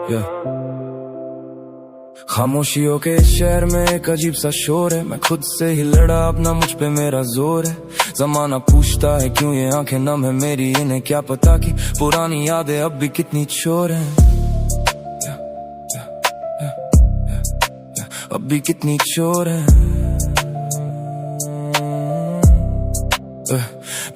Yeah. खामोशियों के इस शहर में एक अजीब सा शोर है। मैं खुद से ही लड़ा, अपना मुझ पे मेरा जोर है। जमाना पूछता है क्यों ये आंखें नम है मेरी, इन्हें क्या पता कि पुरानी यादें अब भी कितनी चोर हैं। अब भी कितनी चोर है।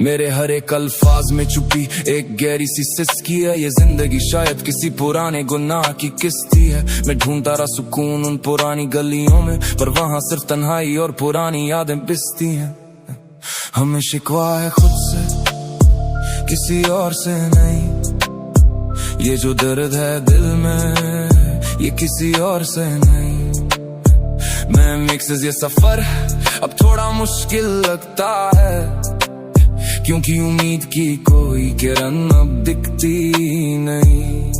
मेरे हर एक अल्फाज में छुपी एक गहरी सी सिसकी है। ये जिंदगी शायद किसी पुराने गुनाह की किस्ती है। मैं ढूंढता रहा सुकून उन पुरानी गलियों में, पर वहां सिर्फ तन्हाई और पुरानी यादें बिसती हैं। हमें शिकवा है खुद से, किसी और से नहीं। ये जो दर्द है दिल में, ये किसी और से नहीं। मैं मिक्सेस ये सफर अब थोड़ा मुश्किल लगता है, क्योंकि उम्मीद की कोई किरण अब दिखती नहीं।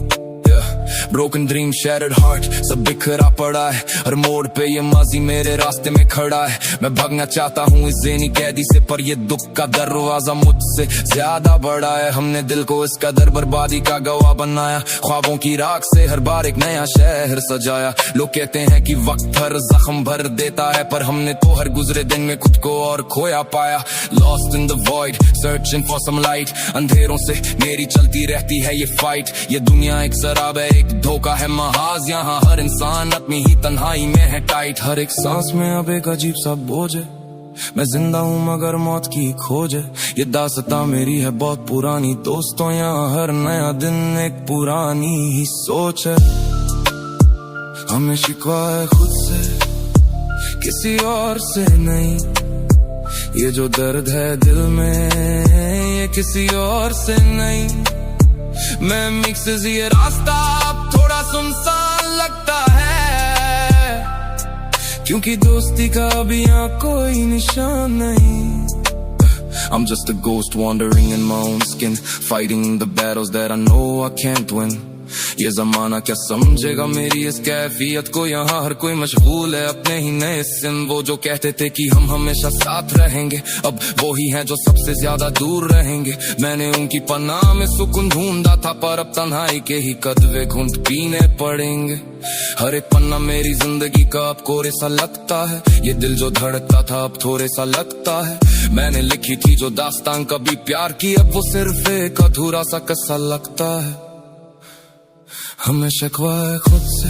ब्रोकन ड्रीम, शैटर्ड हार्ट, सब बिखरा पड़ा है। हर मोड़ पे ये माजी मेरे रास्ते में खड़ा है। मैं भागना चाहता हूँ इस ज़हनी कैदी से, पर ये दुख का दरवाजा मुझसे ज्यादा बड़ा है। हमने दिल को इस कदर बर्बादी का गवाह बनाया, ख्वाबों की राख से हर बार एक नया शहर सजाया। लोग कहते हैं कि वक्त हर जख्म भर देता है, पर हमने तो हर गुजरे दिन में खुद को और खोया पाया। Lost in the void, searching for some light. अंधेरों से मेरी चलती रहती है ये फाइट। ये दुनिया एक शराब है, एक धोखा है महाज। यहाँ हर इंसान अपनी ही तन्हाई में है टाइट। हर एक सांस में अब एक अजीब सा बोझ है। मैं जिंदा हूँ मगर मौत की खोज है। ये दास्तां मेरी है बहुत पुरानी दोस्तों, यहाँ हर नया दिन एक पुरानी ही सोच है। हमें शिकवा है खुद से, किसी और से नहीं। ये जो दर्द है दिल में, ये किसी और से नहीं। मैं मिक्सेस ये रास्ता अब थोड़ा सुनसान लगता है, क्योंकि दोस्ती का भी यहाँ कोई निशान नहीं। I'm just a ghost wandering in my own skin, fighting the battles that I know I can't win. ये जमाना क्या समझेगा मेरी इस कैफियत को। यहाँ हर कोई मशगूल है अपने ही नए सिम। वो जो कहते थे कि हम हमेशा साथ रहेंगे, अब वो ही हैं जो सबसे ज्यादा दूर रहेंगे। मैंने उनकी पनाह में सुकून ढूंढा था, पर अब तन्हाई के ही कदवे घुंट पीने पड़ेंगे। हर एक पन्ना मेरी जिंदगी का अब कोरे सा लगता है। ये दिल जो धड़कता था अब थोड़े सा लगता है। मैंने लिखी थी जो दास्तान कभी प्यार की, अब वो सिर्फ एक अधूरा सा किस्सा लगता है। हमें शिकवा है खुद से,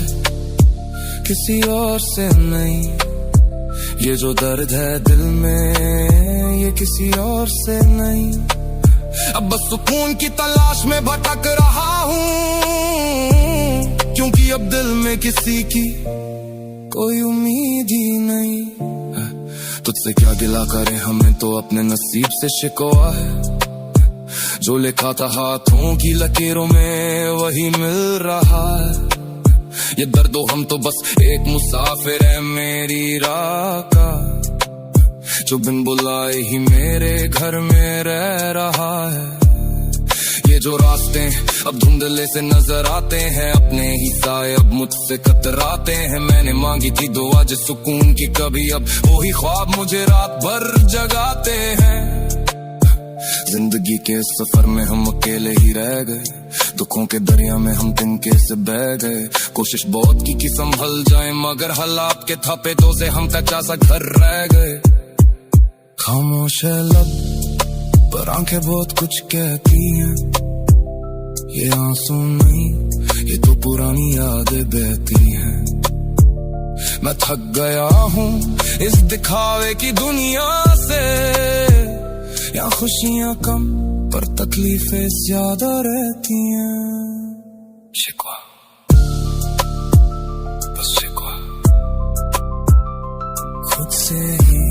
किसी और से नहीं। ये जो दर्द है दिल में, ये किसी और से नहीं। अब बस सुकून की तलाश में भटक रहा हूँ, क्योंकि अब दिल में किसी की कोई उम्मीद ही नहीं। तुझसे क्या गिला करें, हमें तो अपने नसीब से शिकवा है। जो लिखा था हाथों की लकीरों में वही मिल रहा है। ये दर्दो हम तो बस एक मुसाफिर है मेरी राह का, जो बिन बुलाए ही मेरे घर में रह रहा है। ये जो रास्ते अब धुंधले से नजर आते हैं, अपने ही साए अब मुझसे कतराते हैं। मैंने मांगी थी दुआ जिस सुकून की कभी, अब वही ख्वाब मुझे रात भर जगाते हैं। जिंदगी के सफर में हम अकेले ही रह गए, दुखों के दरिया में हम तिनके से बह गए। कोशिश बहुत की कि संभल जाए, मगर हालात के थपेटों से हम कच्चा सा घर रह गए। खामोश है लब पर आंखें बहुत कुछ कहती हैं। ये आंसू नहीं, ये तो पुरानी यादें बहती हैं। मैं थक गया हूँ इस दिखावे की दुनिया से, यहाँ खुशियाँ कम पर तकलीफें ज्यादा रहती हैं। शिकवा, बस शिकवा खुद से ही।